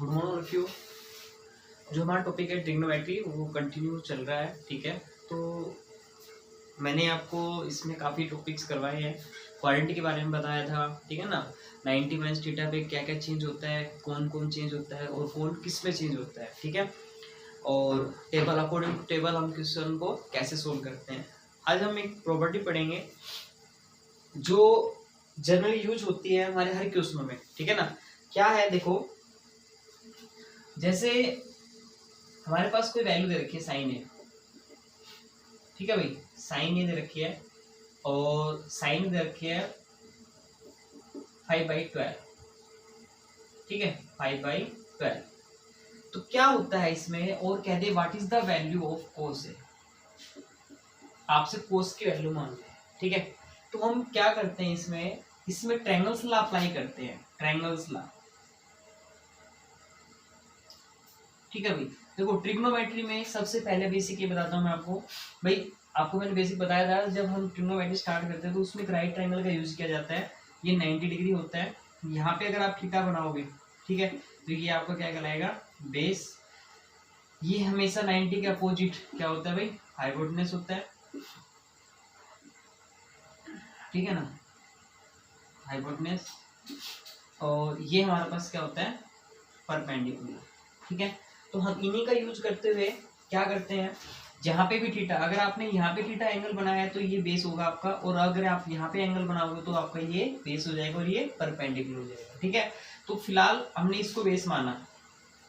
Good morning all of you. जो हमारा topic है ट्रिग्नोमेट्री वो कंटिन्यू चल रहा है, ठीक है। तो मैंने आपको इसमें काफ़ी टॉपिक्स करवाए हैं। क्वाड्रेंट के बारे में बताया था, ठीक है ना। 90 माइनस थीटा पे क्या क्या चेंज होता है, कौन कौन चेंज होता है और कौन किस में चेंज होता है, ठीक है। और टेबल, अकॉर्डिंग टू टेबल हम क्वेश्चन को कैसे सोल्व करते हैं। आज हम एक प्रॉपर्टी पढ़ेंगे जो जनरली यूज होती है हमारे हर क्वेश्चनों में, ठीक है ना। क्या है, देखो, जैसे हमारे पास कोई वैल्यू दे रखी है, साइन है, ठीक है भाई। साइन ये दे रखी है और साइन दे रखी है 5/12, ठीक है, 5/12। तो क्या होता है इसमें, और कह दे what is the value of cos है, आपसे कोस की वैल्यू मांगते हैं, ठीक है। तो हम क्या करते हैं इसमें ट्रायंगल्स लॉ अप्लाई करते हैं, ट्रायंगल्स लॉ, ठीक है भाई। देखो ट्रिग्नोमेट्री में सबसे पहले बेसिक ये बताता हूँ मैं आपको भाई। आपको मैंने बेसिक बताया था, जब हम ट्रिग्नोमेट्री स्टार्ट करते हैं तो उसमें एक राइट ट्रायंगल का यूज किया जाता है। ये 90 डिग्री होता है। यहाँ पे अगर आप थीटा बनाओगे, ठीक है, तो ये आपका क्या कहलाएगा, बेस। ये हमेशा 90 के अपोजिट क्या होता है भाई, हाइपोटेनस होता है, ठीक है ना, हाइपोटेनस। और ये हमारे पास क्या होता है, परपेंडिकुलर, ठीक है। तो हम इन्हीं का यूज करते हुए क्या करते हैं, जहाँ पे भी थीटा, अगर आपने यहाँ पे थीटा एंगल बनाया है तो ये बेस होगा आपका, और अगर आप यहाँ पे एंगल बनाओगे तो आपका ये बेस हो जाएगा और ये परपेंडिकुलर हो जाएगा, ठीक है। तो फिलहाल हमने इसको बेस माना,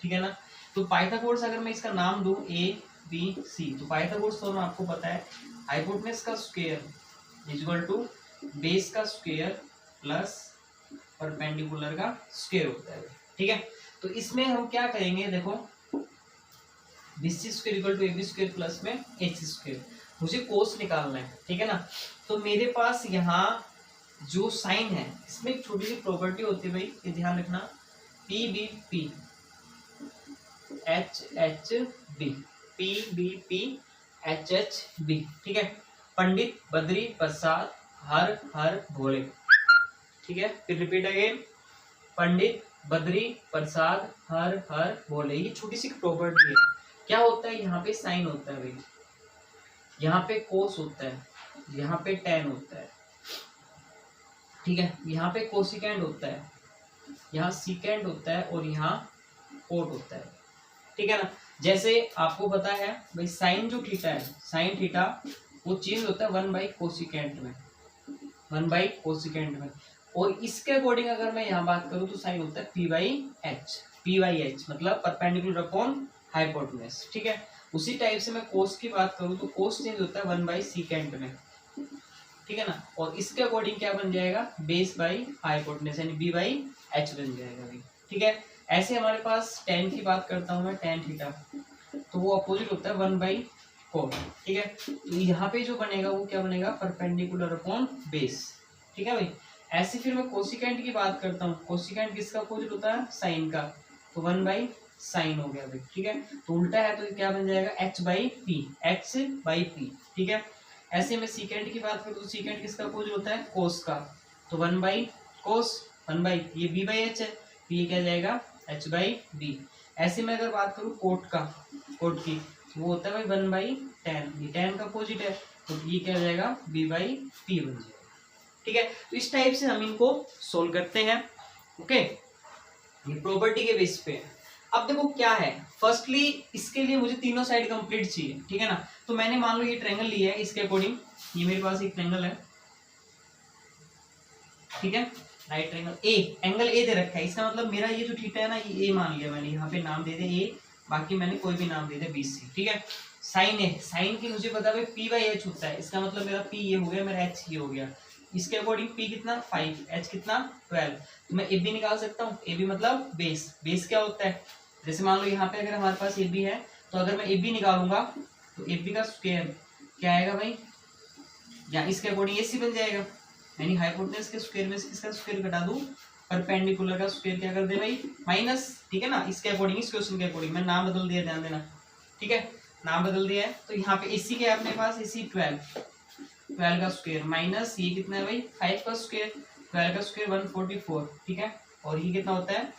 ठीक है ना। तो पाइथागोरस अगर मैं इसका नाम दूं ABC, तो पाइथागोरस फॉर्म आपको पता है, हाइपोटेनस का स्क्वायर इक्वल टू बेस का स्क्वायर प्लस परपेंडिकुलर का स्क्वायर होता है, ठीक है। तो इसमें हम क्या करेंगे, देखो, BC square equal to AB square plus में AC स्क्वायर, मुझे कोस निकालना है, ठीक है ना। तो मेरे पास यहाँ जो साइन है, इसमें एक छोटी सी प्रॉपर्टी होती है भाई, ये ध्यान रखना, PBP HHB, PBP HHB, ठीक है। पंडित बद्री प्रसाद हर हर भोले, ठीक है। फिर रिपीट अगेन, पंडित बद्री प्रसाद हर हर भोले। ये छोटी सी प्रॉपर्टी है। क्या होता है, यहाँ पे साइन होता है भाई, यहाँ पे कोस होता है, यहाँ पे टेन होता है, ठीक है। यहाँ पे कोसिकेंड होता है, यहाँ सीकेंड होता है और यहाँ कोट होता है, ठीक है ना। जैसे आपको पता है भाई, साइन जो थीटा है, साइन थीटा वो चेंज होता है 1/कोसिकेंट में, 1/कोसिकेंट में। और इसके अकॉर्डिंग अगर मैं यहाँ बात करूँ तो साइन होता है P/H मतलब परपेंडिकुलर अपॉन हाइपोटेनस, ठीक है। उसी टाइप से मैं कोस की बात करूँ तो कोस चेंज होता है 1/सीकेंट में, ठीक है ना। और इसके अकॉर्डिंग क्या बन जाएगा, बेस बाई हाइपोटेनस यानी B/H बन जाएगा भाई, ठीक है। ऐसे हमारे पास टेन की बात करता हूँ मैं, टेन थीटा, तो वो अपोजिट होता है 1/कोट, ठीक है। तो यहाँ पे जो बनेगा वो क्या बनेगा, परपेंडिकुलर अपॉन बेस, ठीक है भाई। ऐसे फिर मैं कोसिकेंट की बात करता हूँ, कोसिकेंट किसका अपोजिट होता है, साइन का, तो 1/साइन हो गया भाई, ठीक है। तो उल्टा है तो क्या बन जाएगा, H/P, ठीक है। ऐसे में सीकेंट की बात करूँ तो सीकेंट किसका अपोजिट होता है, कोस का, तो 1/कोस, ये B/H है, तो ये क्या जाएगा, H/B। ऐसे में अगर बात करूँ कोट का, कोट की, वो होता है भाई 1/tan, ये tan का अपोजिट है, तो ये क्या जाएगा, B/P बन जाएगा, ठीक है। तो इस टाइप से हम इनको सोल्व करते हैं, ओके। ये प्रॉपर्टी के बेस पे। अब देखो क्या है, फर्स्टली इसके लिए मुझे तीनों साइड कंप्लीट चाहिए, ठीक है ना। तो मैंने मान लो ये ट्रायंगल लिया है, इसके अकॉर्डिंग ये मेरे पास एक ट्रायंगल है, ठीक है, राइट ट्रायंगल एंगल ए दे रखा है। इसका मतलब मेरा ये जो थीटा है ना, ये ए मान लिया मैंने, यहाँ पे नाम दे दे ए, बाकी मैंने कोई भी नाम दे दे BC, ठीक है। साइन है, साइन की मुझे पता है P/H होता है, इसका मतलब मेरा P ये हो गया, मेरा H ये हो गया। इसके अकॉर्डिंग P कितना 5, H कितना 12, तो मैं AB निकाल सकता हूँ। AB मतलब बेस, बेस क्या होता है, जैसे मान लो यहाँ पे अगर हमारे पास AB है, तो अगर मैं AB निकालूंगा तो AB का स्क्वायर क्या आएगा भाई, या इसके अकॉर्डिंग AC बन जाएगा, यानी हाइपोटेनस के स्क्वायर में से किसका स्क्वायर घटा दूं, परपेंडिकुलर का स्क्वायर क्या कर दे भाई, माइनस, ठीक है ना। इसके अकॉर्डिंग, इस क्वेश्चन के अकॉर्डिंग मैं नाम बदल दिया, ध्यान देना, ठीक है, नाम बदल दिया है। तो यहाँ पे AC क्या है अपने पास, AC 12 का स्क्वायर माइनस ये कितना है भाई, 5 का स्क्वायर, 12 का स्क्वायर 144, ठीक है। और ये कितना होता है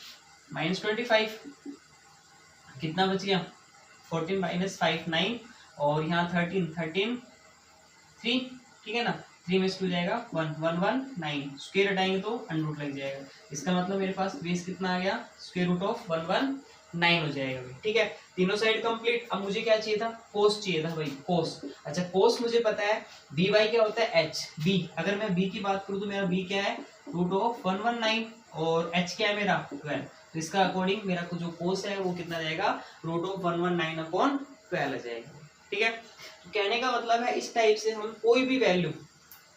-25, कितना बच गया 14 माइनस 5 9, और यहाँ 13 3, ठीक है ना, 3 में 2 जाएगा 1 1 1 9, स्क्वायर हटाएंगे तो अंडर रूट लग जाएगा। इसका मतलब मेरे पास बेस कितना आ गया, स्क्वायर रूट ऑफ 1 1 9 हो जाएगा भाई। ठीक है, तीनों साइड कंप्लीट। अब मुझे क्या चाहिए था, कोस चाहिए था भाई, कोस। अच्छा, कोस मुझे पता है बी बाई क्या होता है एच बी। अगर मैं बी की बात करूँ तो मेरा बी क्या है रूट ऑफ 119, और एच क्या है मेरा 12। तो इसका अकॉर्डिंग मेरा जो कोस है वो कितना जाएगा, रूट ऑफ 119 अपॉन 12 आ जाएगा। ठीक है, तो कहने का मतलब है इस टाइप से हम कोई भी वैल्यू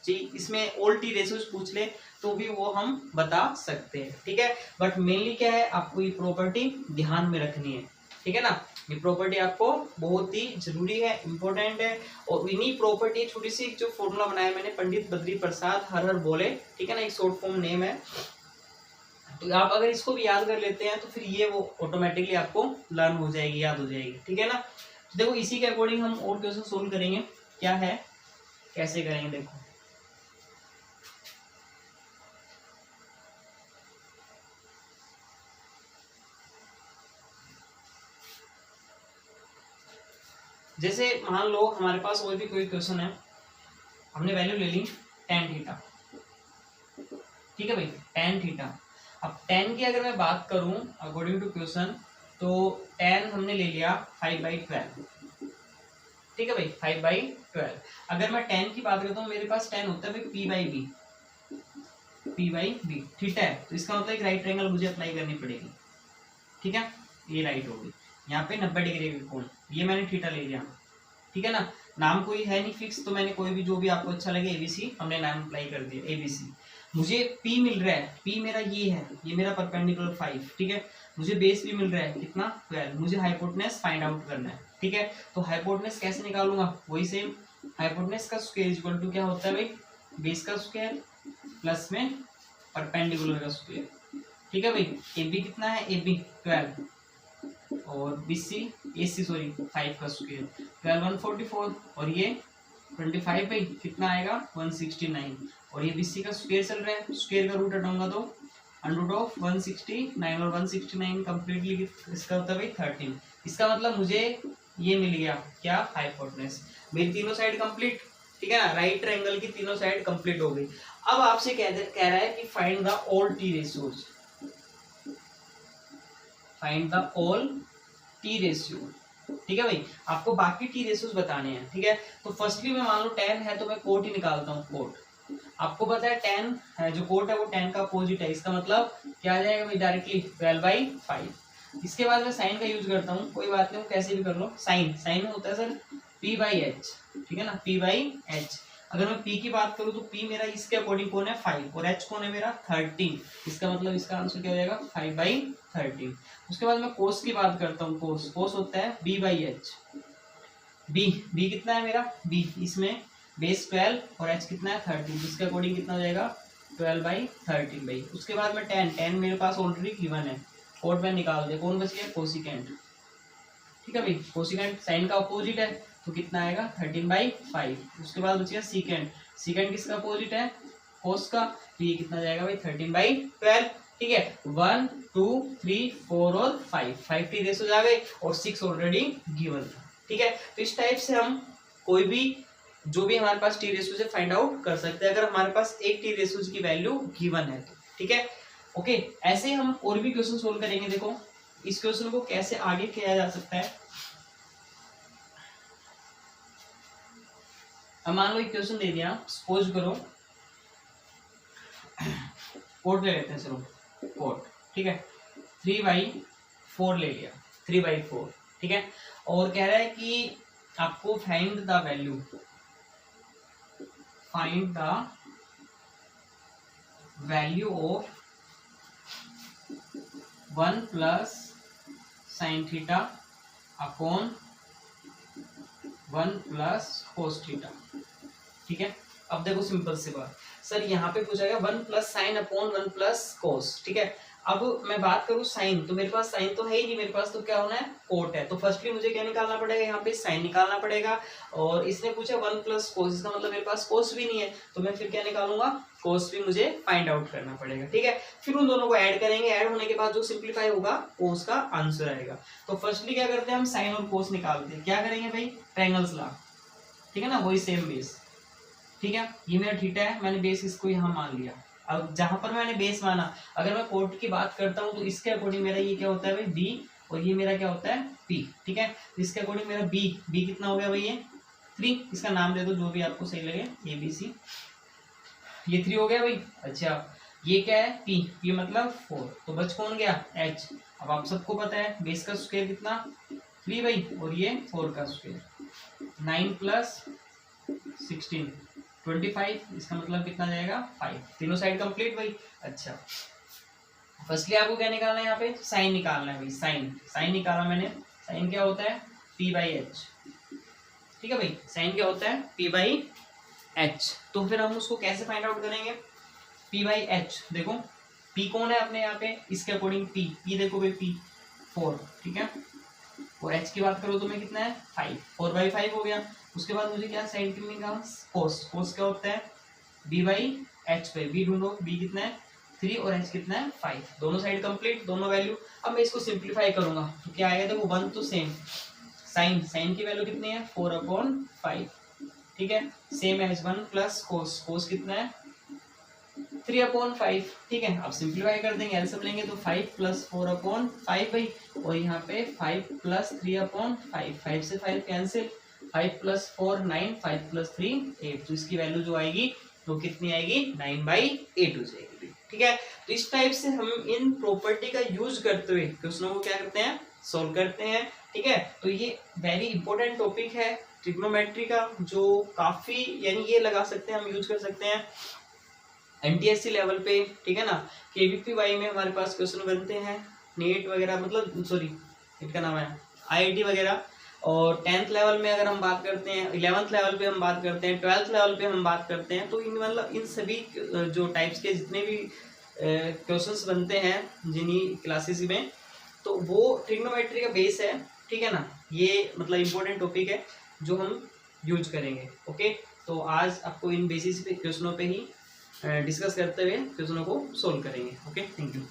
जी इसमें ऑल टी रेशियोज पूछ ले तो भी वो हम बता सकते हैं। ठीक है, बट मेनली क्या है, आपको ये प्रॉपर्टी ध्यान में रखनी है। ठीक है ना, ये प्रॉपर्टी आपको बहुत ही जरूरी है, इंपॉर्टेंट है। और इन्हीं प्रॉपर्टी, छोटी सी जो फॉर्मूला बनाया मैंने, पंडित बद्री प्रसाद हर हर बोले, ठीक है ना, एक शॉर्ट फॉर्म नेम है। तो आप अगर इसको भी याद कर लेते हैं तो फिर ये वो ऑटोमेटिकली आपको लर्न हो जाएगी, याद हो जाएगी। ठीक है ना, तो देखो इसी के अकॉर्डिंग हम और क्वेश्चन सोल्व करेंगे। क्या है, कैसे करेंगे, देखो जैसे मान लो हमारे पास और भी कोई क्वेश्चन है, हमने वैल्यू ले ली tan थीटा। ठीक है भाई, tan थीटा। अब tan की अगर मैं बात करूं अकॉर्डिंग टू क्वेश्चन, तो tan हमने ले लिया 5/12। ठीक है भाई, 5/12। अगर मैं tan की बात करता हूँ, मेरे पास tan होता है भाई p/b थीटा है, तो इसका मतलब एक राइट ट्रायंगल मुझे अप्लाई करनी पड़ेगी। ठीक है, ये राइट होगी, यहाँ पे 90 डिग्री का कोण, ये मैंने थीटा ले लिया। ठीक है ना, नाम कोई है नहीं फिक्स, तो मैंने कोई भी जो भी आपको अच्छा लगे एबीसी हमने नाम अप्लाई कर दिया एबीसी। मुझे पी मिल रहा है, पी मेरा ये है, ये मेरा परपेंडिकुलर 5। ठीक है, मुझे बेस भी मिल रहा है कितना 12। मुझे हाइपोटेनस फाइंड आउट करना है। ठीक है, तो हाइपोटेनस कैसे निकालूंगा, वही सेम, हाइपोटेनस का स्क्वायर इक्वल टू क्या होता है भाई, बेस का स्क्वायर प्लस में परपेंडिकुलर का स्क्वायर। ठीक है भाई, ए बी कितना है, ए बी 12, और बीसी एसी सॉरी 5 का स्क्वायर 12 144, और ये 25 भाई कितना आएगा 169, और ये बीसी का स्क्वायर चल रहा है, स्क्वायर का रूट हटाऊंगा तो अंडर रूट ऑफ 169, और 169 कंप्लीटली इसका होता है भाई 13। इसका मतलब मुझे ये मिल गया क्या, हाइपोटेनस। मेरी तीनों साइड कंप्लीट। ठीक है ना, राइट ट्रायंगल की तीनों साइड कंप्लीट हो गई। अब आपसे कह रहा है कि find the all T ratios, find the all T ratio. ठीक है भाई, आपको बाकी टी रेशियोज बताने हैं। ठीक है, तो फर्स्टली मैं मान लो tan है तो मैं कोट ही निकालता हूँ, कोट। आपको पता है tan है, जो कोट है वो tan का अपोजिट है, इसका मतलब क्या आ जाएगा भाई, डायरेक्टली 12/5। इसके बाद मैं साइन का यूज करता हूँ, कोई बात नहीं, कैसे भी कर लो। साइन साइन में होता है सर p/h। ठीक है ना, p/h। अगर मैं p की बात करूँ तो p मेरा इसके अकॉर्डिंग कौन है 5, और h कौन है मेरा 13। इसका मतलब इसका आंसर क्या हो जाएगा 5/13। उसके बाद मैं कोस की बात करता हूँ, कोस कोस होता है b/h। b कितना है मेरा, b इसमें बेस 12 और h कितना है 13, जिसके अकॉर्डिंग कितना हो जाएगा 12/13 भाई। उसके बाद में tan मेरे पास ऑलरेडी गिवन है, कोट में निकाल दे, कौन बच गया कोसिकेंट। ठीक है भाई, कोसिकेंट साइन का अपोजिट है, तो कितना आएगा 13/5। उसके बाद बच गया सीकेंट, सीकेंट किसका अपोजिट है कोस का, तो ये कितना जाएगा भाई 13/12। ठीक है, 1 2 3 4 और 5 टी रेशियोज आ गए, और 6 ऑलरेडी गिवन था। ठीक है, तो इस टाइप से हम कोई भी जो भी हमारे पास टी रेशियो से फाइंड आउट कर सकते हैं, अगर हमारे पास एक टी रेशियोज की वैल्यू गिवन है तो। ठीक है, ओके, ऐसे हम और भी क्वेश्चन सोल्व करेंगे। देखो इस क्वेश्चन को कैसे आगे किया जा सकता है। अब मान लो एक क्वेश्चन दे दिया, सपोज करो कोट ले लेते हैं, चलो कोट। ठीक है, 3/4 ले लिया, 3/4। ठीक है, और कह रहा है कि आपको find the value, find the value of 1 plus sine theta upon 1 plus cos theta. ठीक है, अब देखो सिंपल सी बात, सर यहाँ पे पूछा गया 1 plus sine upon 1 plus cos. ठीक है, अब मैं बात करूँ साइन, तो मेरे पास साइन तो है ही नहीं, मेरे पास तो क्या होना है कोट है। तो फर्स्टली मुझे क्या निकालना पड़ेगा, यहाँ पे साइन निकालना पड़ेगा। और इसने पूछा 1 प्लस कोस, इसका मतलब मेरे पास कोस भी नहीं है, तो मैं फिर क्या निकालूंगा कोस भी मुझे फाइंड आउट करना पड़ेगा, ठीक है। फिर उन दोनों को ऐड करेंगे, ऐड होने के बाद जो सिंप्लीफाई होगा वो उसका आंसर आएगा। तो फर्स्टली क्या करते हैं हम, साइन और कोस निकालते हैं। क्या करेंगे भाई, ट्रायंगल्स ला, ठीक है ना, वही सेम बेस, ठीक है। ये मेरा थीटा है, मैंने बेस इसको यहाँ मान लिया। अब जहां पर मैंने बेस माना, अगर मैं कोट की बात करता हूँ तो इसके अकॉर्डिंग मेरा ये क्या होता है भाई, बी, और ये मेरा क्या होता है, पी, ठीक है। तो इसके अकॉर्डिंग मेरा बी कितना हो गया भाई, ये 3, इसका नाम दे दो जो भी आपको सही लगे, ABC, ये 3 हो गया भाई। अच्छा, ये क्या है, पी मतलब 4, तो बच कौन गया, H। अब आप सबको पता है बेस का स्क्वायर कितना, 3 भाई, और ये 4 का स्क्वायर, 9 प्लस 16 25, इसका मतलब कितना जाएगा, 5। तीनों साइड कंप्लीट भाई। अच्छा, फर्स्टली आपको क्या निकालना है, यहाँ पे साइन निकालना है भाई, साइन निकाला मैंने। साइन क्या होता है, P/H, ठीक है भाई। साइन क्या होता है, P/H। तो फिर हम उसको कैसे फाइंड आउट करेंगे, P/H, देखो P कौन है अपने यहाँ पे, इसके अकॉर्डिंग P देखो भाई, P 4, ठीक है। और H की बात करो तो मैं कितना है, 5, 4/5 हो गया। उसके बाद मुझे क्या साइन कितने का, कोस क्या होता है, B/H पे, B ढूंढो, B कितना है 3 और H कितना है 5, दोनों साइड कंप्लीट, दोनों वैल्यू। अब मैं इसको सिंप्लीफाई करूंगा तो क्या आएगा, देखो 1 तो सेम, साइन की वैल्यू कितनी है 4/5, ठीक है। सेम एज 1 प्लस कोस कितना है 3/5, ठीक है। अब सिंप्लीफाई कर देंगे, एलसीएम लेंगे तो 5 प्लस 4/5 भाई, और यहाँ पे 5 प्लस 3/5, 5 से 5 कैंसिल, 5 प्लस 4 9, 5 प्लस 3 8, तो इसकी वैल्यू जो आएगी वो कितनी आएगी, 9/8 हो जाएगी, ठीक है। तो इस टाइप से हम इन प्रॉपर्टी का यूज करते हुए क्वेश्चनों को क्या करते हैं, सोल्व करते हैं, ठीक है। तो ये वेरी इंपॉर्टेंट टॉपिक है ट्रिग्नोमेट्री का, जो काफी, यानी ये लगा सकते हैं हम, यूज कर सकते हैं NTSC लेवल पे, ठीक है ना। KVPY में हमारे पास क्वेश्चन बनते हैं, नेट वगैरह, मतलब सॉरी नेट का नाम है IIT वगैरह। और 10th लेवल में अगर हम बात करते हैं, 11th लेवल पे हम बात करते हैं, 12th लेवल पे हम बात करते हैं, तो इन मतलब इन सभी जो टाइप्स के जितने भी क्वेश्चंस बनते हैं जिन्हीं क्लासेस में, तो वो ट्रिग्नोमेट्री का बेस है, ठीक है ना। ये मतलब इम्पोर्टेंट टॉपिक है जो हम यूज करेंगे, ओके। तो आज आपको इन बेसिस पे क्वेश्चनों पे ही डिस्कस करते हुए क्वेश्चनों को सोल्व करेंगे, ओके। Thank you.